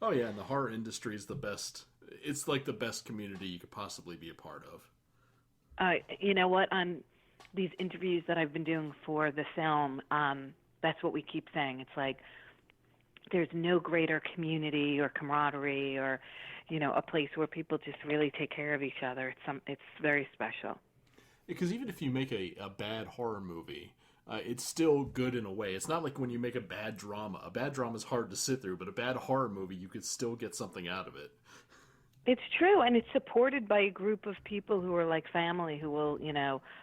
Oh yeah, and the horror industry is the best. It's like the best community you could possibly be a part of. You know what? On these interviews that I've been doing for the film, that's what we keep saying. It's like there's no greater community or camaraderie or, a place where people just really take care of each other. It's very special. Because even if you make a bad horror movie, it's still good in a way. It's not like when you make a bad drama. A bad drama is hard to sit through, but a bad horror movie, you could still get something out of it. It's true, and it's supported by a group of people who are like family, who will,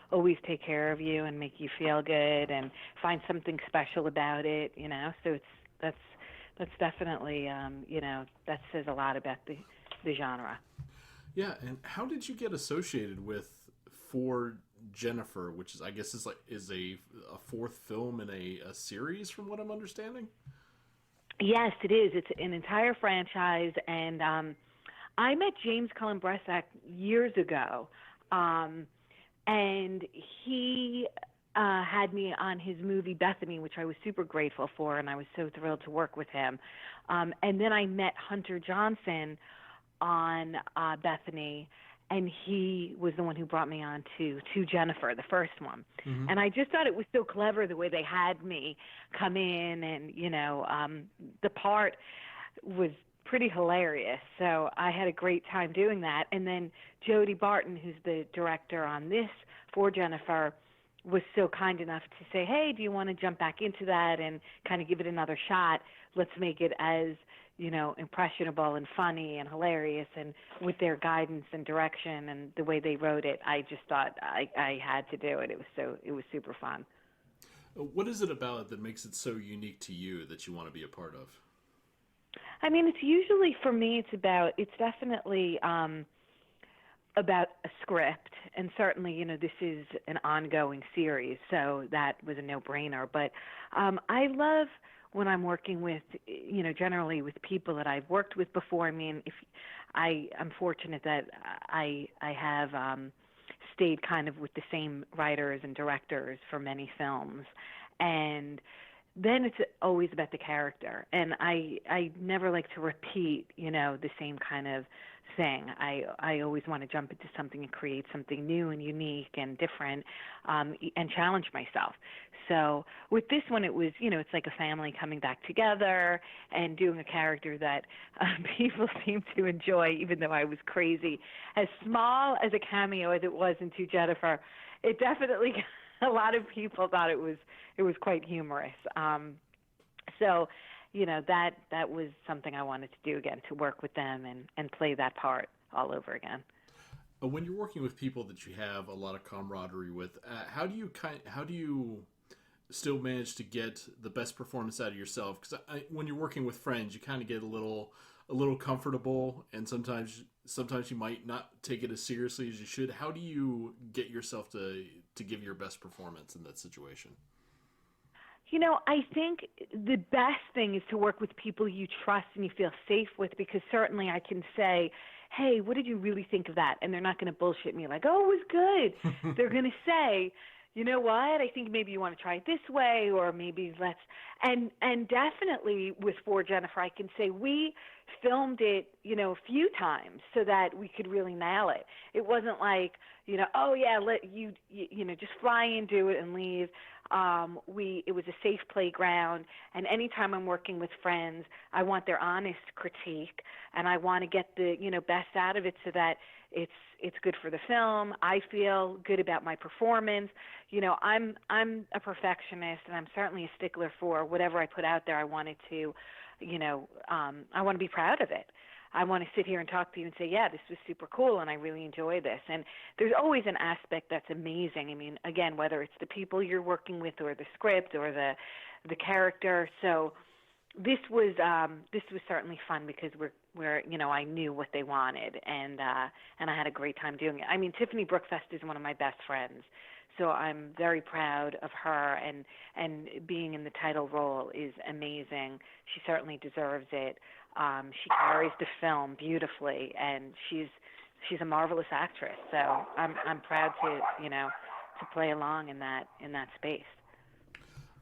always take care of you and make you feel good and find something special about it. So that's that's definitely, that says a lot about the genre. Yeah, and how did you get associated with For Jennifer, which is I guess is a fourth film in a series, from what I'm understanding? Yes, it is. It's an entire franchise, and I met James Cullen Bressack years ago, um, and he had me on his movie Bethany, which I was super grateful for, and I was so thrilled to work with him. And then I met Hunter Johnson on Bethany, and he was the one who brought me on to Jennifer, the first one. Mm-hmm. And I just thought it was so clever the way they had me come in, and the part was pretty hilarious. So I had a great time doing that. And then Jody Barton, who's the director on this for Jennifer, was so kind enough to say, hey, do you want to jump back into that and kind of give it another shot? Let's make it as, impressionable and funny and hilarious. And with their guidance and direction and the way they wrote it, I just thought I had to do it. It was super fun. What is it about it that makes it so unique to you that you want to be a part of? I mean, it's usually, for me, it's definitely about a script, and certainly, this is an ongoing series, so that was a no-brainer. But I love when I'm working with, generally with people that I've worked with before. I mean, if I'm fortunate that I have stayed kind of with the same writers and directors for many films, and then it's always about the character, and I never like to repeat the same kind of thing. I always want to jump into something and create something new and unique and different, and challenge myself. So with this one, it was it's like a family coming back together and doing a character that people seem to enjoy, even though I was crazy. As small as a cameo as it was into Jennifer, it definitely a lot of people thought it was quite humorous. So, that was something I wanted to do again, to work with them and play that part all over again. When you're working with people that you have a lot of camaraderie with, how do you still manage to get the best performance out of yourself? Because when you're working with friends, you kind of get a little comfortable, and sometimes you might not take it as seriously as you should. How do you get yourself to give your best performance in that situation? I think the best thing is to work with people you trust and you feel safe with, because certainly I can say, hey, what did you really think of that? And they're not going to bullshit me like, oh, it was good. They're going to say, you know what, I think maybe you want to try it this way, or maybe let's, and definitely with For Jennifer, I can say we filmed it, a few times so that we could really nail it. It wasn't like, oh yeah, let you just fly in, do it and leave. It was a safe playground, and anytime I'm working with friends, I want their honest critique, and I want to get the, best out of it so that it's good for the film. I feel good about my performance. I'm a perfectionist, and I'm certainly a stickler for whatever I put out there. I want it to, I want to be proud of it. I want to sit here and talk to you and say, yeah, this was super cool, and I really enjoy this. And there's always an aspect that's amazing. I mean, again, whether it's the people you're working with, or the script, or the character. So this was certainly fun, because I knew what they wanted, and I had a great time doing it. I mean, Tiffany Brookfest is one of my best friends, so I'm very proud of her, and being in the title role is amazing. She certainly deserves it. She carries the film beautifully, and she's a marvelous actress. So I'm proud to play along in that space.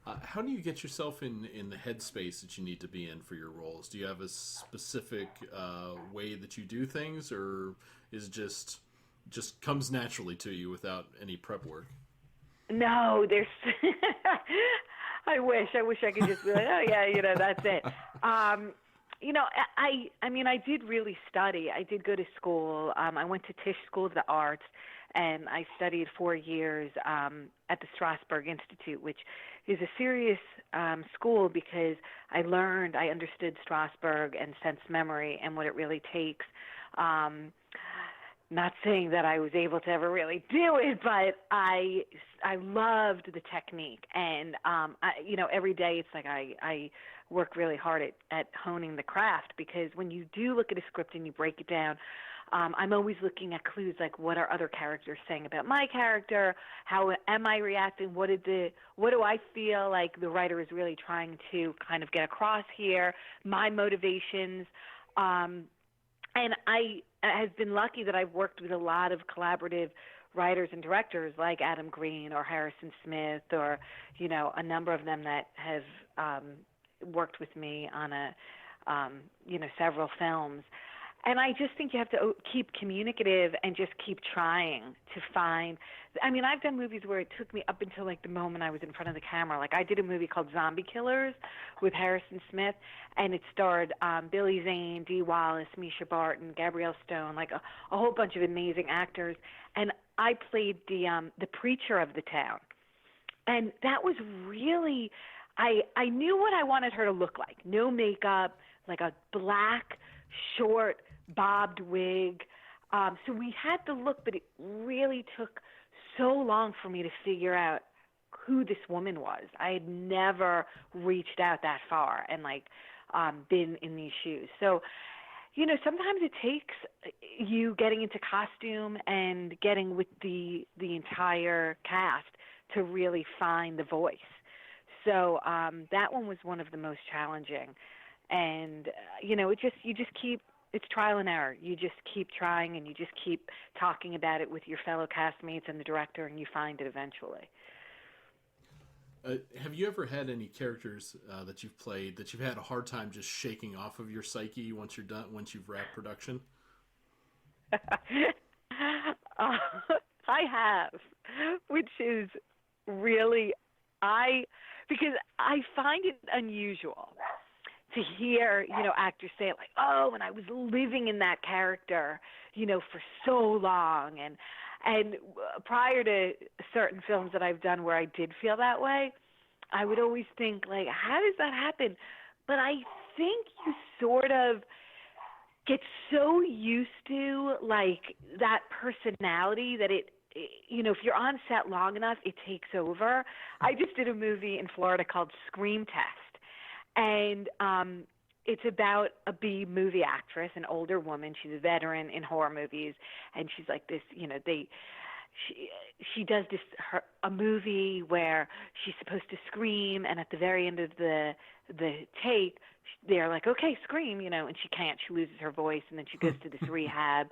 How do you get yourself in the headspace that you need to be in for your roles? Do you have a specific way that you do things, or is it just comes naturally to you without any prep work? No, there's. I wish I could just be like, oh yeah, that's it. I mean, I did really study. I did go to school. I went to Tisch School of the Arts, and I studied 4 years at the Strasberg Institute, which is a serious school because I understood Strasberg and sense memory and what it really takes. Not saying that I was able to ever really do it, but I loved the technique, and every day it's like I work really hard at honing the craft, because when you do look at a script and you break it down, I'm always looking at clues like, what are other characters saying about my character? How am I reacting? What do I feel like the writer is really trying to kind of get across here? My motivations. And I have been lucky that I've worked with a lot of collaborative writers and directors like Adam Green or Harrison Smith, or, a number of them that have worked with me on several films. And I just think you have to keep communicative and just keep trying to find. I mean, I've done movies where it took me up until like the moment I was in front of the camera. Like I did a movie called Zombie Killers with Harrison Smith, and it starred Billy Zane, Dee Wallace, Misha Barton, Gabrielle Stone, like a whole bunch of amazing actors. And I played the preacher of the town. And that was really, I knew what I wanted her to look like. No makeup, like a black, short, bobbed wig. So we had the look, but it really took so long for me to figure out who this woman was. I had never reached out that far and been in these shoes. So, sometimes it takes you getting into costume and getting with the entire cast to really find the voice. So that one was one of the most challenging. And, it's trial and error. You just keep trying, and you just keep talking about it with your fellow castmates and the director, and you find it eventually. Have you ever had any characters that you've played that you've had a hard time just shaking off of your psyche once you've wrapped production? I have, which is really, because I find it unusual to hear, actors say it like, oh, and I was living in that character, for so long. And prior to certain films that I've done where I did feel that way, I would always think, like, how does that happen? But I think you sort of get so used to, like, that personality that if you're on set long enough, it takes over. I just did a movie in Florida called Scream Test. And it's about a B movie actress, an older woman. She's a veteran in horror movies, and she's like this. She does a movie where she's supposed to scream, and at the very end of the take, they're like, "Okay, scream," and she can't. She loses her voice, and then she goes to this rehab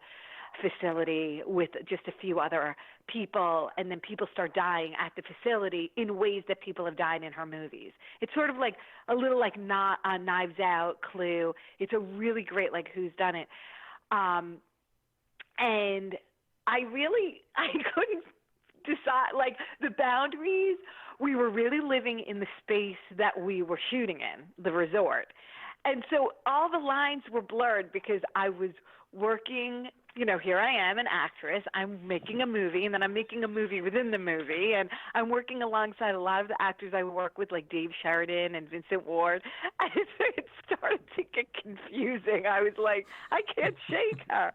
facility with just a few other people, and then people start dying at the facility in ways that people have died in her movies. It's sort of like a little like not a Knives Out, Clue. It's a really great like who's done it. And I couldn't decide, like, the boundaries. We were really living in the space that we were shooting in, the resort. And so all the lines were blurred because I was working, here I am, an actress. I'm making a movie, and then I'm making a movie within the movie, and I'm working alongside a lot of the actors I work with, like Dave Sheridan and Vincent Ward. And it started to get confusing. I was like, I can't shake her.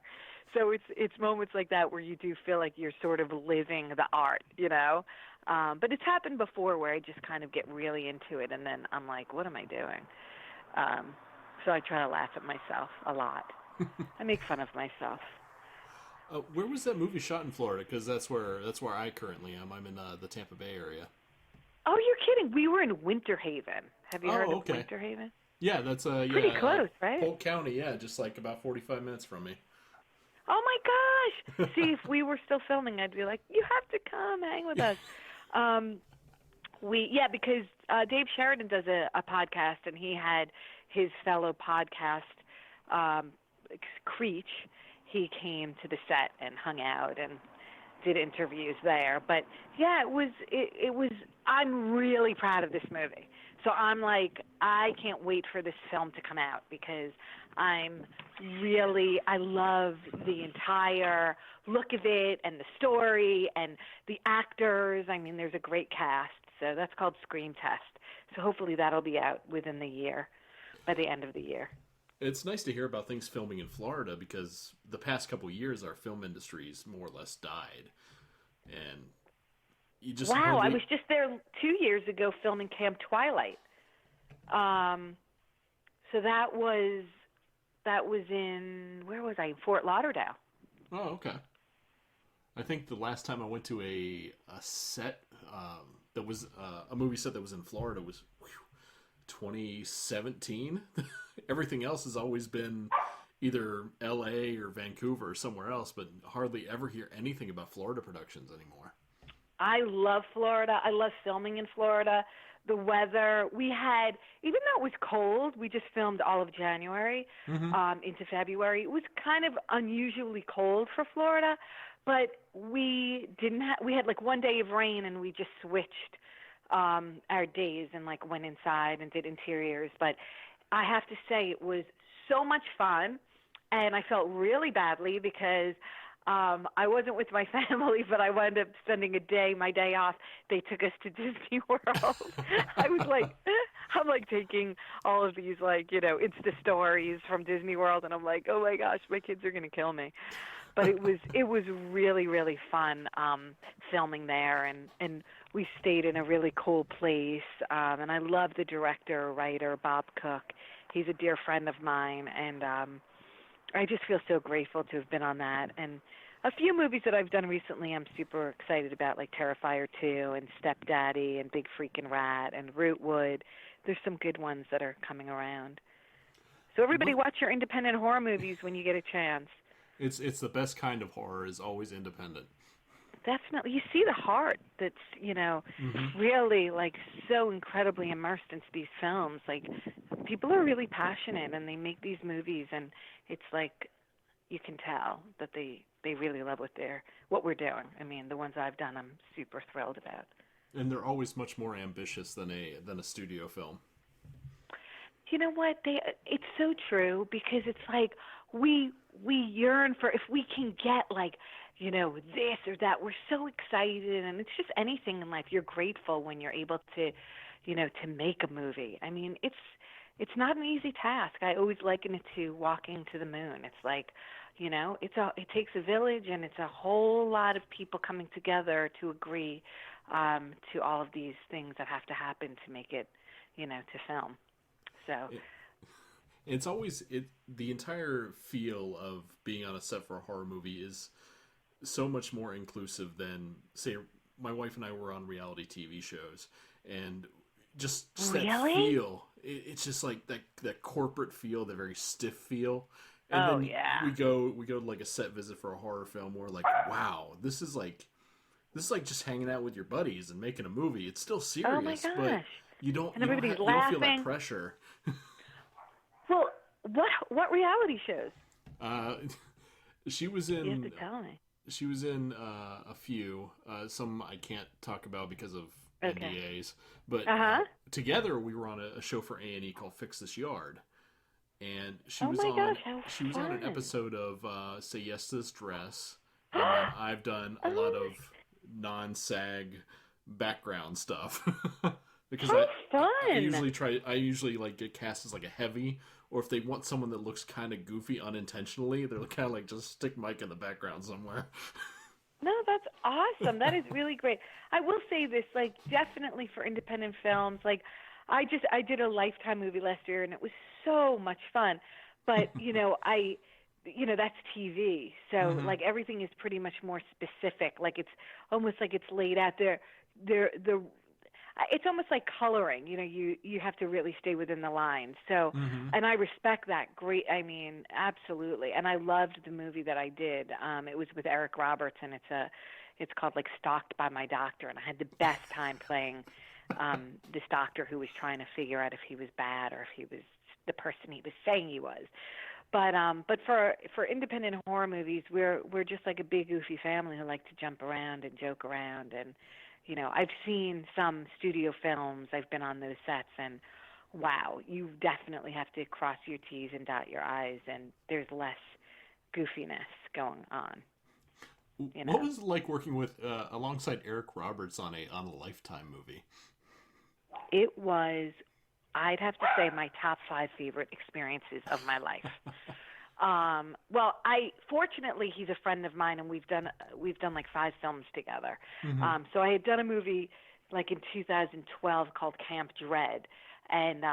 So it's moments like that where you do feel like you're sort of living the art, But it's happened before where I just kind of get really into it, and then I'm like, what am I doing? So I try to laugh at myself a lot. I make fun of myself. Where was that movie shot in Florida? Because that's where I currently am. I'm in the Tampa Bay area. Oh, you're kidding! We were in Winter Haven. Have you heard of Winter Haven? Yeah, that's pretty close, right? Polk County, yeah, just like about 45 minutes from me. Oh my gosh! See, if we were still filming, I'd be like, you have to come hang with us. Because Dave Sheridan does a podcast, and he had his fellow podcast, Creech. He came to the set and hung out and did interviews there. But yeah, it was. I'm really proud of this movie. So I'm like, I can't wait for this film to come out because I love the entire look of it and the story and the actors. I mean, there's a great cast. So that's called Screen Test. So hopefully that'll be out within the year, by the end of the year. It's nice to hear about things filming in Florida because the past couple of years our film industry's more or less died. And you just Wow, I was just there 2 years ago filming Camp Twilight. So that was in, where was I? Fort Lauderdale. Oh, okay. I think the last time I went to a set that was a movie set that was in Florida was 2017. Everything else has always been either LA or Vancouver or somewhere else, but hardly ever hear anything about Florida productions anymore. I love Florida. I love filming in Florida. The weather, we had, even though it was cold, we just filmed all of January into February. It was kind of unusually cold for Florida, but we had like one day of rain and we just switched our days and like went inside and did interiors. But I have to say it was so much fun, and I felt really badly because I wasn't with my family, but I wound up spending my day off. They took us to Disney World. I'm like taking all of these Insta stories from Disney World, and I'm like, oh my gosh, my kids are going to kill me. But it was really, really fun filming there, and we stayed in a really cool place. And I love the writer, Bob Cook. He's a dear friend of mine, and I just feel so grateful to have been on that. And a few movies that I've done recently I'm super excited about, like Terrifier 2 and Stepdaddy and Big Freakin' Rat and Rootwood. There's some good ones that are coming around. So everybody watch your independent horror movies when you get a chance. It's the best kind of horror is always independent. Definitely. You see the heart that's, really like so incredibly immersed into these films. Like people are really passionate and they make these movies, and it's like you can tell that they really love what we're doing. I mean, the ones I've done I'm super thrilled about. And they're always much more ambitious than a studio film. You know what? It's so true, because it's like we yearn for, if we can get like, this or that, we're so excited, and it's just anything in life. You're grateful when you're able to, to make a movie. I mean, it's not an easy task. I always liken it to walking to the moon. It's like, it takes a village, and it's a whole lot of people coming together to agree to all of these things that have to happen to make it, to film. So it's always the entire feel of being on a set for a horror movie is so much more inclusive than, say, my wife and I were on reality TV shows, and just really? That feel. It's just like that corporate feel, the very stiff feel. And then we go to like a set visit for a horror film. We're like, wow, this is like just hanging out with your buddies and making a movie. It's still serious, oh my gosh. but you don't feel that pressure. Well, what reality shows? She was in. You have to tell me. She was in a few. Some I can't talk about because of NDAs. But together we were on a show for A&E called Fix This Yard, and she was on an episode of Say Yes to This Dress. And then I've done a lot of non-SAG background stuff because I usually like get cast as like a heavy, or if they want someone that looks kind of goofy unintentionally, they're kind of like just stick Mike in the background somewhere. No, that's awesome. That is really great. I will say this, like, definitely for independent films, like, I did a Lifetime movie last year, and it was so much fun. But, that's TV. So, like, everything is pretty much more specific. Like, it's almost like it's laid out there. It's almost like coloring. You have to really stay within the lines. So, and I respect that great. I mean, absolutely. And I loved the movie that I did. It was with Eric Roberts, and it's called like Stalked by My Doctor, and I had the best time playing this doctor who was trying to figure out if he was bad or if he was the person he was saying he was. But for independent horror movies, we're just like a big goofy family who like to jump around and joke around. And I've seen some studio films. I've been on those sets, and wow, you definitely have to cross your T's and dot your I's, and there's less goofiness going on. What was it like working with alongside Eric Roberts on a Lifetime movie? It was, I'd have to say, my top 5 favorite experiences of my life. Well, fortunately he's a friend of mine, and we've done like 5 films together. Mm-hmm. So I had done a movie like in 2012 called Camp Dread, and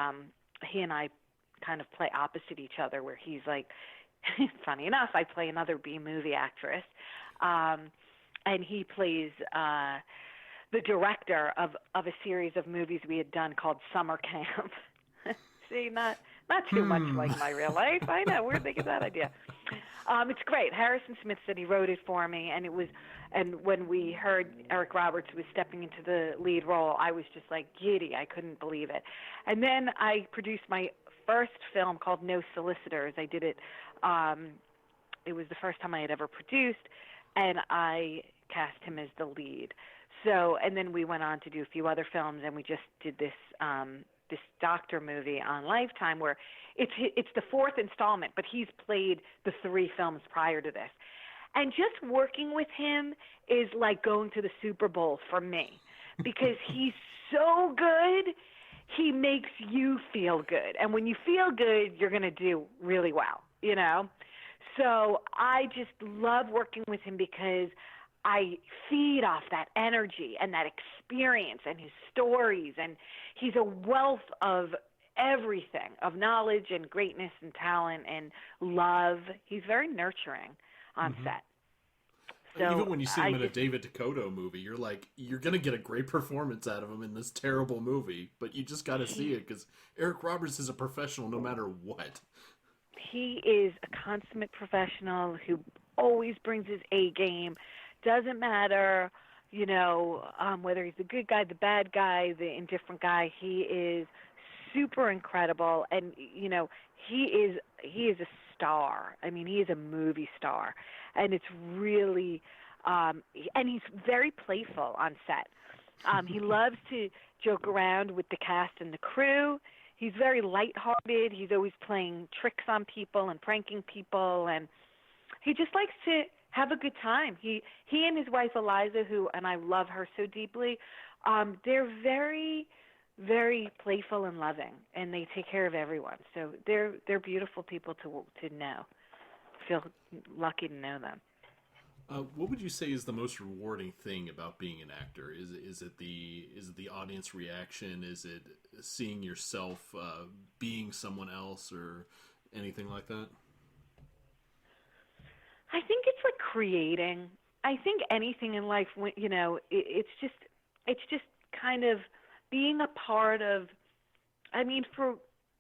he and I kind of play opposite each other, where he's like, funny enough, I play another B-movie actress, and he plays the director of a series of movies we had done called Summer Camp. See, not too much like my real life. I know, where'd they get that idea? It's great. Harrison Smith said he wrote it for me, and when we heard Eric Roberts was stepping into the lead role, I was just like giddy. I couldn't believe it. And then I produced my first film called No Solicitors. I did it. It was the first time I had ever produced, and I cast him as the lead. So, and then we went on to do a few other films, and we just did this doctor movie on Lifetime, where it's the 4th installment, but he's played the 3 films prior to this. And just working with him is like going to the Super Bowl for me, because he's so good. He makes you feel good, and when you feel good, you're going to do really well, So I just love working with him because I feed off that energy and that experience and his stories, and he's a wealth of everything, of knowledge and greatness and talent and love. He's very nurturing on set. So even when you see him in a David Dakota movie, you're like, you're going to get a great performance out of him in this terrible movie, but you just got to see it, because Eric Roberts is a professional no matter what. He is a consummate professional who always brings his A game. Doesn't matter, whether he's the good guy, the bad guy, the indifferent guy. He is super incredible, and he is a star. I mean, he is a movie star, and it's really, and he's very playful on set. He loves to joke around with the cast and the crew. He's very lighthearted. He's always playing tricks on people and pranking people, and he just likes to have a good time. He and his wife Eliza, and I love her so deeply, they're very, very playful and loving, and they take care of everyone. So they're beautiful people to know. Feel lucky to know them. What would you say is the most rewarding thing about being an actor? Is it the audience reaction? Is it seeing yourself being someone else, or anything like that? I think it's like creating. I think anything in life, it's just kind of being a part of. I mean, for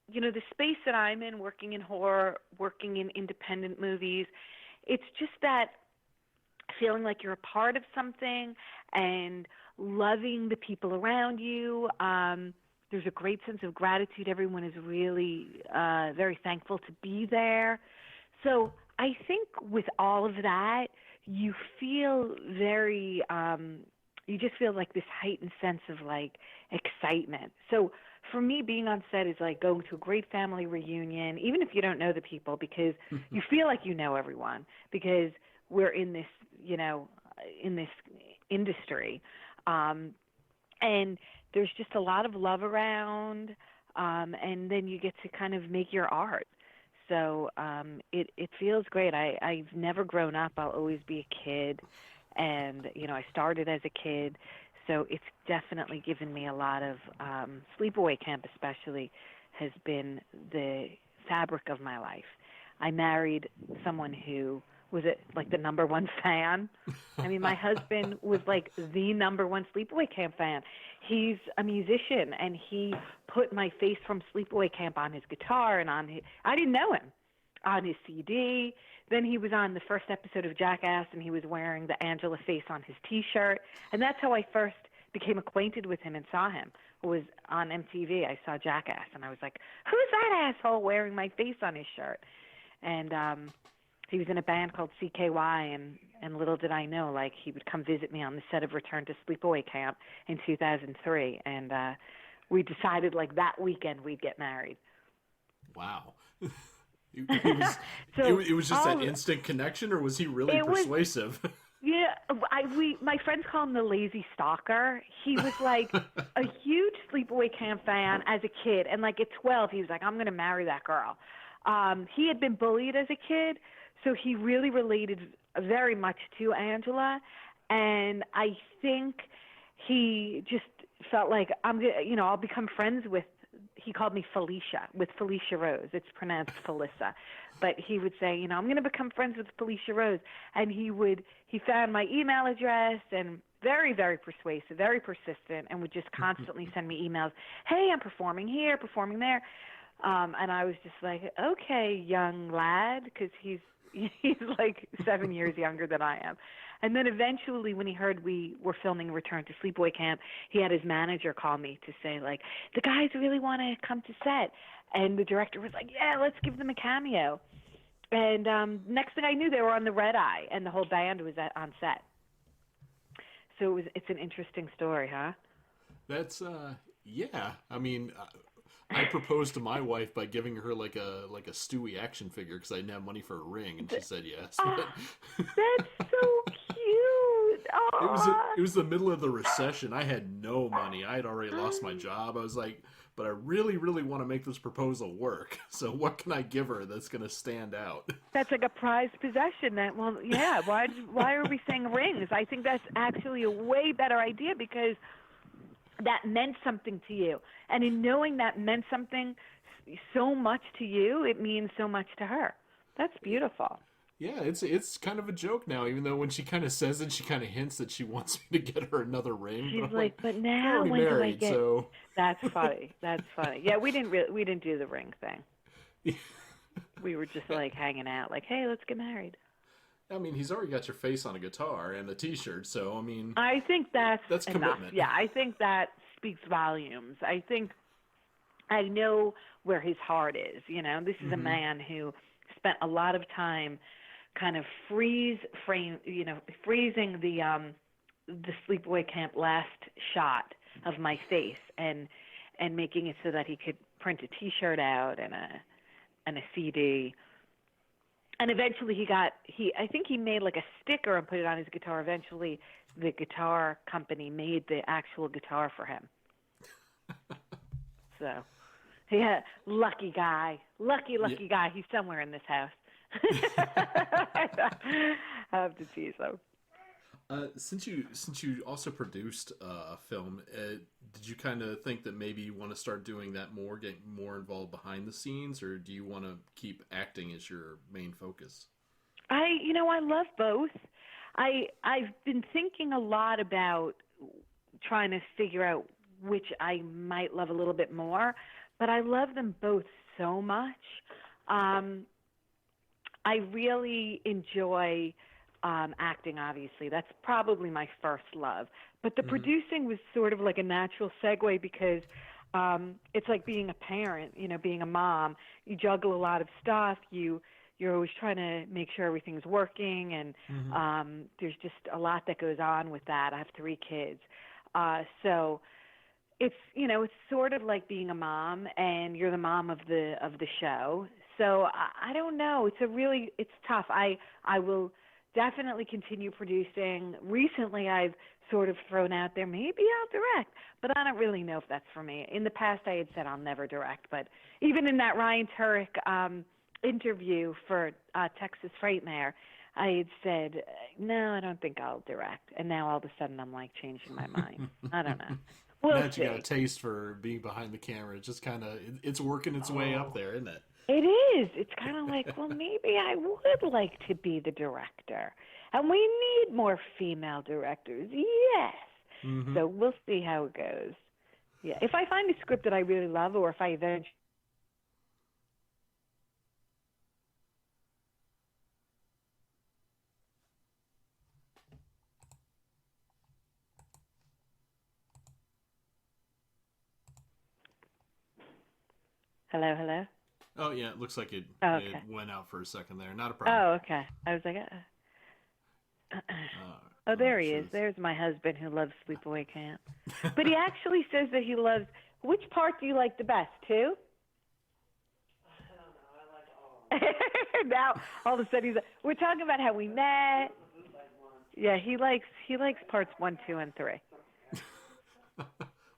the space that I'm in, working in horror, working in independent movies, it's just that feeling like you're a part of something and loving the people around you. There's a great sense of gratitude. Everyone is really very thankful to be there. So I think with all of that, you feel very, you just feel like this heightened sense of like excitement. So for me, being on set is like going to a great family reunion, even if you don't know the people, because you feel like you know everyone, because we're in this, in this industry. And there's just a lot of love around, and then you get to kind of make your art. So it feels great. I've never grown up. I'll always be a kid. And, I started as a kid. So it's definitely given me a lot of, Sleepaway Camp especially has been the fabric of my life. I married someone who was like the number one fan. I mean, my husband was like the number one Sleepaway Camp fan. He's a musician, and he put my face from Sleepaway Camp on his guitar and I didn't know him, on his CD. Then he was on the first episode of Jackass, and he was wearing the Angela face on his T-shirt. And that's how I first became acquainted with him and saw him, was on MTV. I saw Jackass, and I was like, who's that asshole wearing my face on his shirt? And he was in a band called CKY, and little did I know, like, he would come visit me on the set of Return to Sleepaway Camp in 2003, and we decided, like, that weekend we'd get married. Wow. It was just that instant connection, or was he really persuasive? Yeah, my friends call him the lazy stalker. He was like a huge Sleepaway Camp fan as a kid, and like at 12, he was like, I'm going to marry that girl. He had been bullied as a kid, so he really related very much to Angela, and I think he just felt like I'll become friends with. He called me Felicia, with Felissa Rose. It's pronounced Felissa. But he would say, I'm going to become friends with Felissa Rose. And he found my email address, and very, very persuasive, very persistent, and would just constantly send me emails. Hey, I'm performing here, performing there. And I was just like, okay, young lad, because he's like 7 years younger than I am. And then eventually, when he heard we were filming Return to Sleepaway Camp, he had his manager call me to say, like, the guys really want to come to set. And the director was like, yeah, let's give them a cameo. And next thing I knew, they were on the Red Eye, and the whole band was on set. So it's an interesting story, huh? That's, yeah. I mean, I proposed to my wife by giving her like a Stewie action figure because I didn't have money for a ring, and she said yes. That's so cute. It was the middle of the recession. I had no money. I had already lost my job. I was like, but I really, really want to make this proposal work. So what can I give her that's going to stand out? That's like a prized possession. Well, yeah. Why are we saying rings? I think that's actually a way better idea because that meant something to you. And in knowing that meant something so much to you, it means so much to her. That's beautiful. Yeah, it's kind of a joke now, even though when she kind of says it, she kind of hints that she wants me to get her another ring. She's like, but now when do I get... So... That's funny. That's funny. Yeah, we didn't do the ring thing. We were just like hanging out, like, hey, let's get married. I mean, he's already got your face on a guitar and a T-shirt, so I mean, I think that's enough. Commitment. Yeah, I think that speaks volumes. I think I know where his heart is. This is a man who spent a lot of time kind of freezing the Sleepaway Camp last shot of my face and making it so that he could print a T-shirt out and a CD. And eventually I think he made like a sticker and put it on his guitar. Eventually the guitar company made the actual guitar for him. So, yeah, lucky guy. Lucky guy. He's somewhere in this house. I have to tease him. Since you also produced a film, did you kind of think that maybe you want to start doing that more, get more involved behind the scenes, or do you want to keep acting as your main focus? I love both. I've been thinking a lot about trying to figure out which I might love a little bit more, but I love them both so much. I really enjoy acting, obviously. That's probably my first love. But the producing was sort of like a natural segue because it's like being a parent, being a mom. You juggle a lot of stuff. You're always trying to make sure everything's working, and there's just a lot that goes on with that. I have 3 kids. So it's sort of like being a mom, and you're the mom of the show. So I don't know. It's tough. I will definitely continue producing. Recently, I've sort of thrown out there, maybe I'll direct, but I don't really know if that's for me. In the past, I had said I'll never direct, but even in that Ryan Turek interview for Texas Frightmare, I had said, no, I don't think I'll direct. And now all of a sudden I'm like changing my mind. I don't know. We'll now that see. You got a taste for being behind the camera, it's just kind of, it's working its way up there, isn't it? It is. It's kind of like, well, maybe I would like to be the director. And we need more female directors. Yes. So we'll see how it goes. Yeah. If I find a script that I really love, or if I eventually Hello, hello. Oh yeah, it looks like it, Oh, it okay. went out for a second there. Not a problem. Oh, okay. I was like, oh, Let me there make he sure is. There's my husband who loves Sleepaway Camp. But he actually says that he loves. Which part do you like the best? Two? Now all of a sudden we're talking about how we met. Yeah, he likes parts 1, 2, and 3.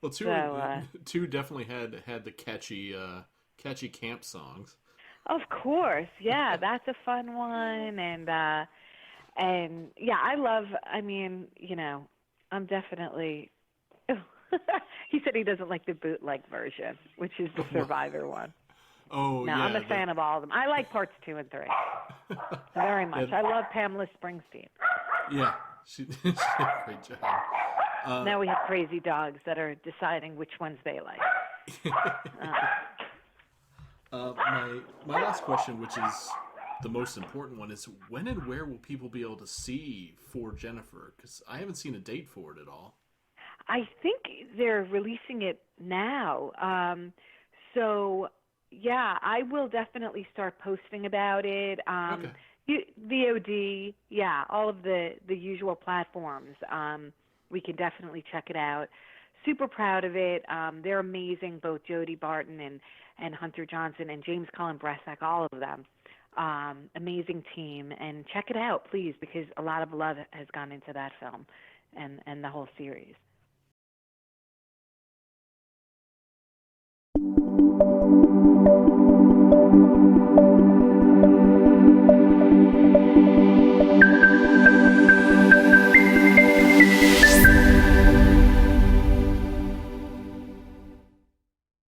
Well, So, two definitely had the catchy camp songs. of course, yeah, that's a fun one, and yeah, I love. I mean, I'm definitely. He said he doesn't like the bootleg version, which is the Survivor one. Oh No, yeah, I'm a fan of all of them. I like parts 2 and 3 very much. Yeah, I love Pamela Springsteen. yeah, she did a great job. Now we have crazy dogs that are deciding which ones they like. My last question, which is the most important one, is when and where will people be able to see For Jennifer? Because I haven't seen a date for it at all. I think they're releasing it now. So, yeah, I will definitely start posting about it. Okay. VOD, yeah, all of the usual platforms. We can definitely check it out. Super proud of it. They're amazing, both Jodie Barton and Hunter Johnson and James Cullen Bressack, all of them. Amazing team. And check it out, please, because a lot of love has gone into that film and the whole series.